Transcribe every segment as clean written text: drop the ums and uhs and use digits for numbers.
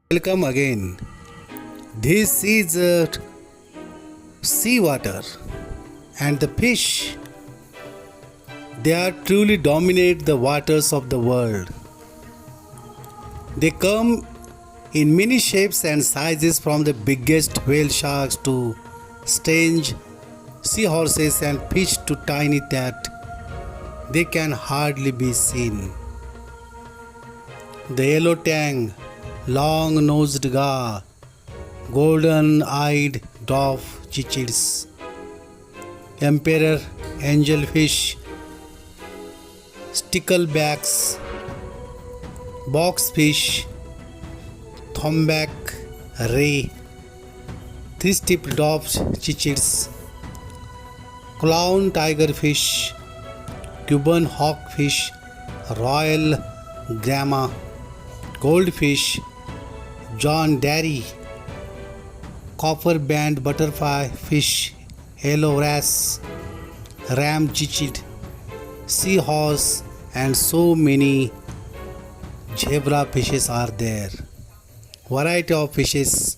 Welcome again. This is seawater, and the fish, they are truly dominate the waters of the world. They come in many shapes and sizes, from the biggest whale sharks to strange seahorses and fish to tiny that they can hardly be seen. The yellow tang, long-nosed gar, golden-eyed dwarf chichids, emperor angelfish, sticklebacks, boxfish, thornback ray, three-tipped dwarf chichids, clown tigerfish, Cuban hawkfish, royal grama, goldfish, John Derry, copper band butterfly fish, yellow wrasse, ram chichid, seahorse, and so many zebra fishes are there. Variety of fishes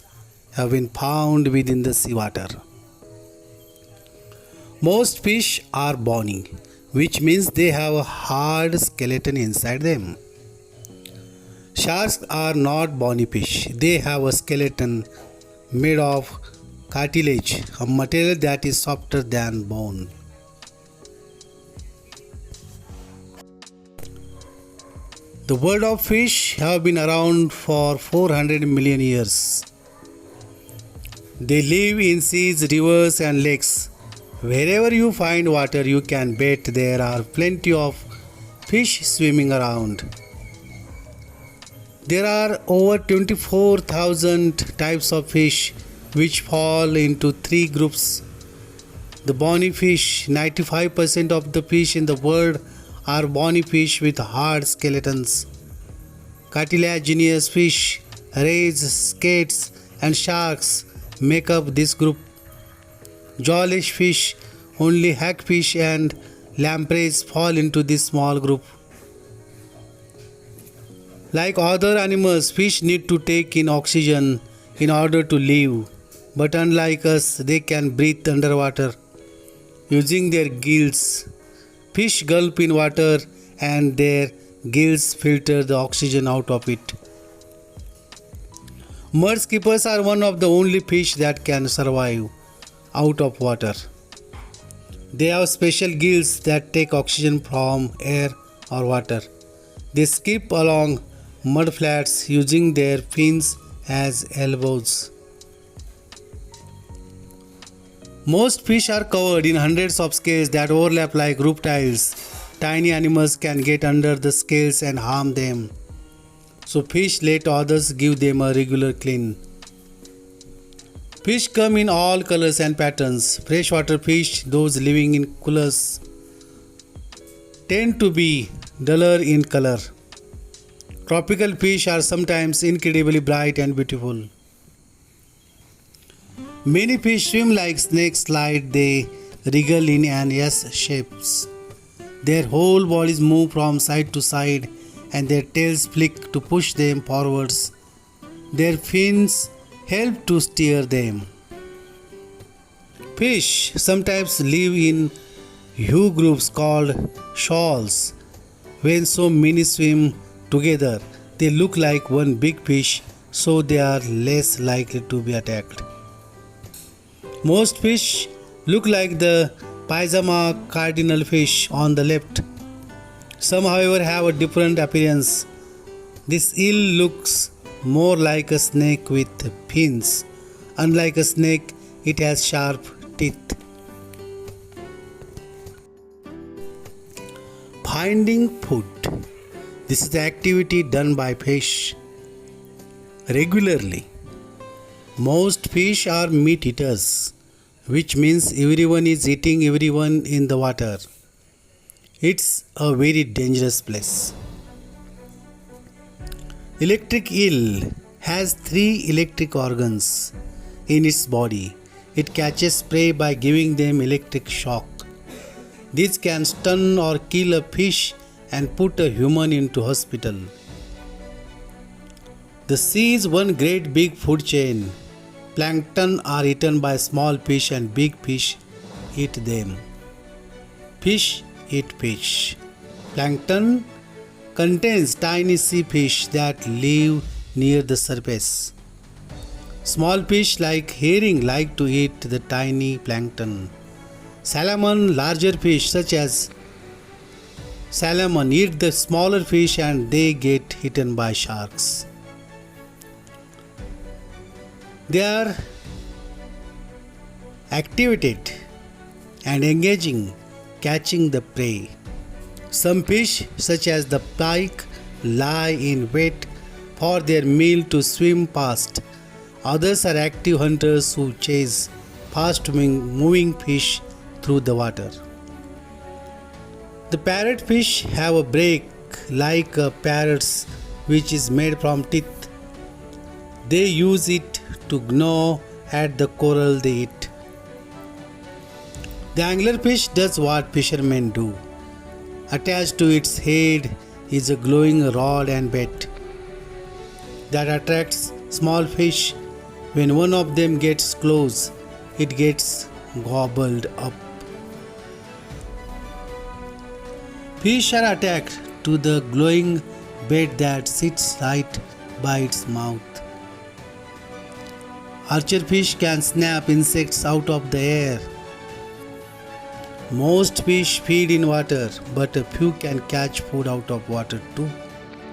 have been found within the seawater. Most fish are bony, which means they have a hard skeleton inside them. Sharks are not bony fish. They have a skeleton made of cartilage, a material that is softer than bone. The world of fish have been around for 400 million years. They live in seas, rivers and lakes. Wherever you find water, you can bet there are plenty of fish swimming around. There are over 24,000 types of fish which fall into three groups. The bony fish, 95% of the fish in the world are bony fish with hard skeletons. Cartilaginous fish, rays, skates and sharks make up this group. Jawless fish, only hagfish and lampreys fall into this small group. Like other animals, fish need to take in oxygen in order to live. But unlike us, they can breathe underwater using their gills. Fish gulp in water and their gills filter the oxygen out of it. Mud skippers are one of the only fish that can survive out of water. They have special gills that take oxygen from air or water. They skip along mud flats using their fins as elbows. Most fish are covered in hundreds of scales that overlap like roof tiles. Tiny animals can get under the scales and harm them. So fish let others give them a regular clean. Fish come in all colors and patterns. Freshwater fish, those living in coolers, tend to be duller in color. Tropical fish are sometimes incredibly bright and beautiful. Many fish swim like snakes, slide, they wriggle in an S shapes. Their whole bodies move from side to side and their tails flick to push them forwards. Their fins help to steer them. Fish sometimes live in huge groups called shoals. When so many swim together, they look like one big fish, so they are less likely to be attacked. Most fish look like the pyjama cardinal fish on the left. Some, however, have a different appearance. This eel looks more like a snake with fins. Unlike a snake, it has sharp teeth. Finding food. This is the activity done by fish regularly. Most fish are meat eaters, which means everyone is eating everyone in the water. It's a very dangerous place. Electric eel has 3 electric organs in its body. It catches prey by giving them electric shock. This can stun or kill a fish and put a human into hospital. The sea is one great big food chain. Plankton are eaten by small fish and big fish eat them. Fish eat fish. Plankton contains tiny sea fish that live near the surface. Small fish like herring like to eat the tiny plankton. Salmon, larger fish such as salmon, eat the smaller fish and they get eaten by sharks. They are activated and engaging catching the prey. Some fish, such as the pike, lie in wait for their meal to swim past. Others are active hunters who chase fast moving fish through the water. The parrotfish have a beak like a parrot's, which is made from teeth. They use it to gnaw at the coral they eat. The anglerfish does what fishermen do. Attached to its head is a glowing rod and bait that attracts small fish. When one of them gets close, it gets gobbled up. Fish are attached to the glowing bait that sits right by its mouth. Archerfish can snap insects out of the air. Most fish feed in water, but a few can catch food out of water too.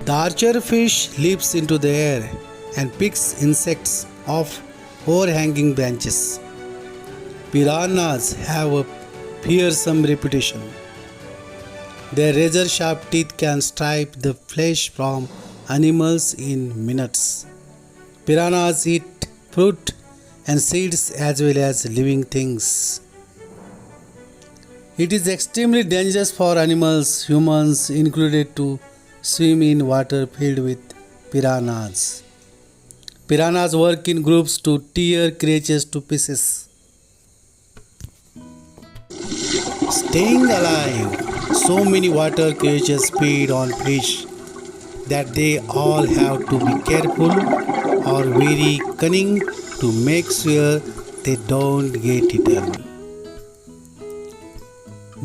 The archerfish leaps into the air and picks insects off overhanging branches. Piranhas have a fearsome reputation. Their razor-sharp teeth can strip the flesh from animals in minutes. Piranhas eat fruit and seeds as well as living things. It is extremely dangerous for animals, humans included, to swim in water filled with piranhas. Piranhas work in groups to tear creatures to pieces. Staying alive, so many water creatures feed on fish that they all have to be careful or very cunning to make sure they don't get eaten.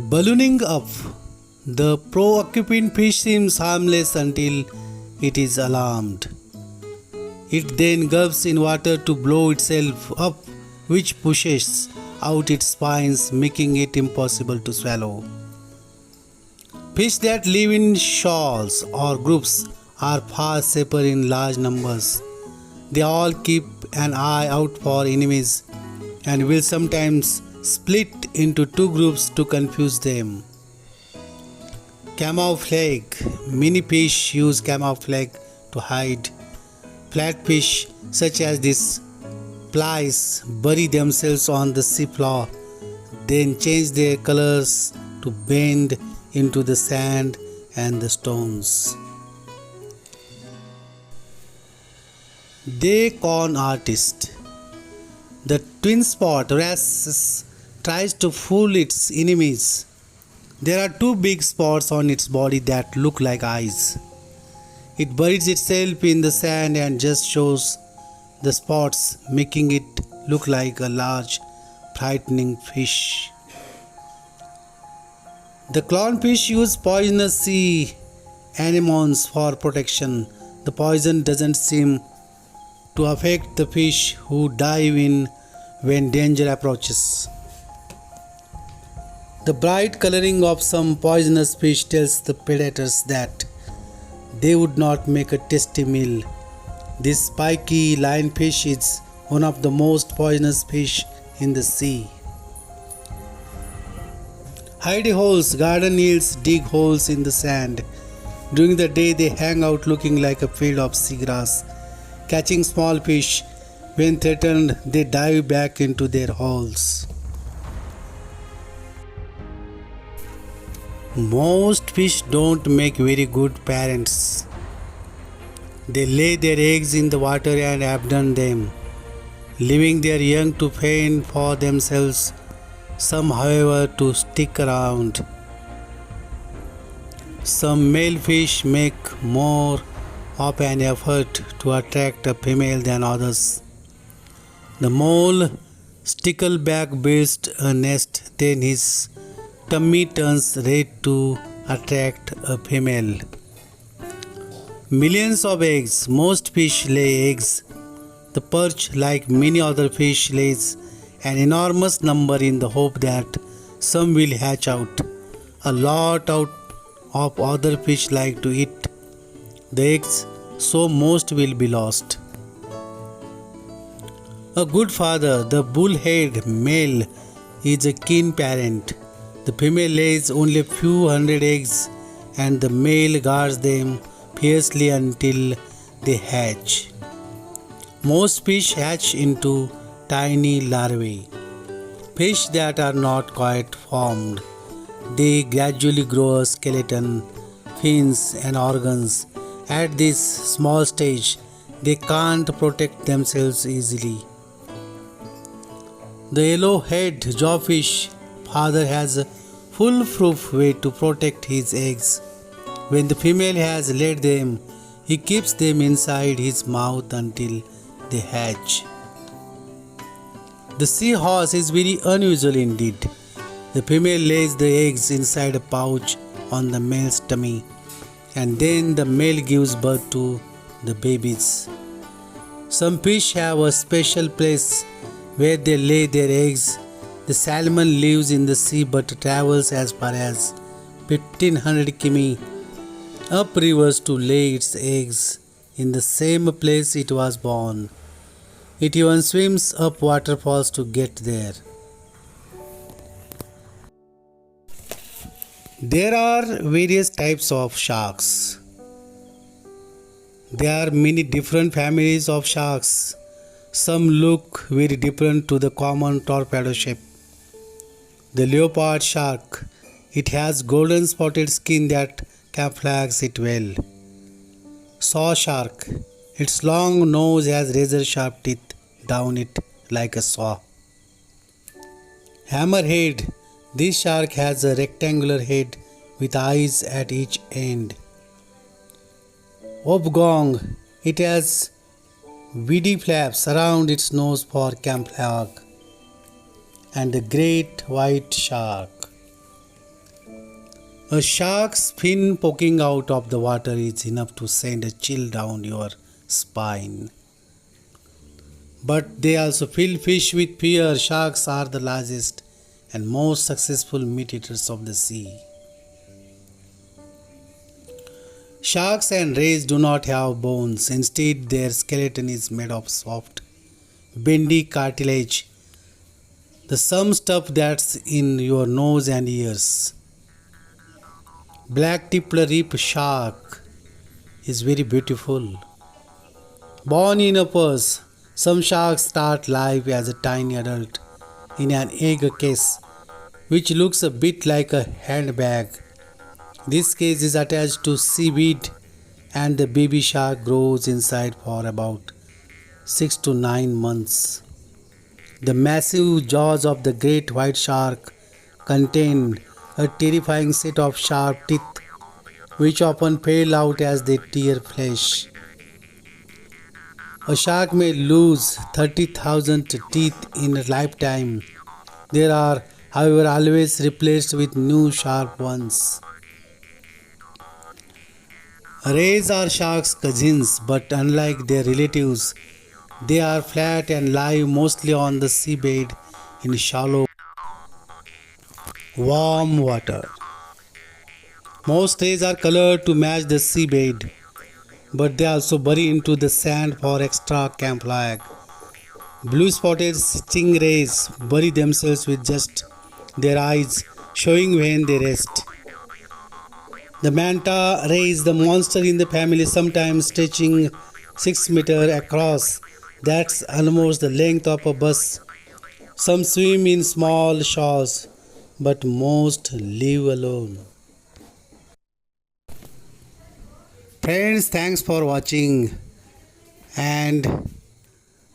Ballooning up, the preoccupant fish seems harmless until it is alarmed. It then gulps in water to blow itself up, which pushes out its spines, making it impossible to swallow. Fish that live in shoals or groups are far safer in large numbers. They all keep an eye out for enemies and will sometimes split into two groups to confuse them. Camouflage. Many fish use camouflage to hide. Flatfish such as this flies bury themselves on the seafloor, then change their colors to blend into the sand and the stones. They con artist. The twin spot wrasse tries to fool its enemies. There are two big spots on its body that look like eyes. It buries itself in the sand and just shows the spots, making it look like a large, frightening fish. The clownfish use poisonous sea anemones for protection. The poison doesn't seem to affect the fish who dive in when danger approaches. The bright coloring of some poisonous fish tells the predators that they would not make a tasty meal. This spiky lionfish is one of the most poisonous fish in the sea. Hidey holes. Garden eels dig holes in the sand. During the day they hang out looking like a field of seagrass, catching small fish. When threatened, they dive back into their holes. Most fish don't make very good parents. They lay their eggs in the water and abandon them, leaving their young to fend for themselves. Some, however, to stick around. Some male fish make more of an effort to attract a female than others. The mole stickleback builds a nest, then his tummy turns red to attract a female. Millions of eggs. Most fish lay eggs. The perch, like many other fish, lays an enormous number in the hope that some will hatch out. A lot of other fish like to eat the eggs, so most will be lost. A good father, the bullhead male, is a keen parent. The female lays only a few hundred eggs and the male guards them fiercely until they hatch. Most fish hatch into tiny larvae, fish that are not quite formed. They gradually grow a skeleton, fins, and organs. At this small stage, they can't protect themselves easily. The yellow-head jawfish father has a foolproof way to protect his eggs. When the female has laid them, he keeps them inside his mouth until they hatch. The seahorse is very unusual indeed. The female lays the eggs inside a pouch on the male's tummy, and then the male gives birth to the babies. Some fish have a special place where they lay their eggs. The salmon lives in the sea but travels as far as 1500 km uprivers to lay its eggs in the same place it was born. It even swims up waterfalls to get there. There are various types of sharks. There are many different families of sharks. Some look very different to the common torpedo shape. The leopard shark, it has golden spotted skin that camouflages it well. Saw shark, its long nose has razor sharp teeth down it like a saw. Hammerhead, this shark has a rectangular head with eyes at each end. Obgong, it has weedy flaps around its nose for camouflage. And the great white shark. A shark's fin poking out of the water is enough to send a chill down your spine. But they also fill fish with fear. Sharks are the largest and most successful meat eaters of the sea. Sharks and rays do not have bones. Instead, their skeleton is made of soft, bendy cartilage. The some stuff that's in your nose and ears. Black-tipped reef shark is very beautiful. Born in a purse, some sharks start life as a tiny adult in an egg case, which looks a bit like a handbag. This case is attached to seaweed and the baby shark grows inside for about 6 to 9 months. The massive jaws of the great white shark contain a terrifying set of sharp teeth which often fail out as they tear flesh. A shark may lose 30,000 teeth in a lifetime. They are, however, always replaced with new sharp ones. Rays are sharks' cousins, but unlike their relatives, they are flat and live mostly on the seabed in shallow, warm water. Most rays are colored to match the seabed, but they also bury into the sand for extra camouflage. Blue-spotted stingrays bury themselves with just their eyes showing when they rest. The manta ray is the monster in the family, sometimes stretching 6 meters across. That's almost the length of a bus. Some swim in small shoals, but most live alone. Friends, thanks for watching and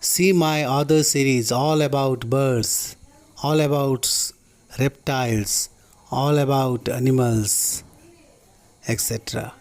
see my other series all about birds, all about reptiles, all about animals, etc.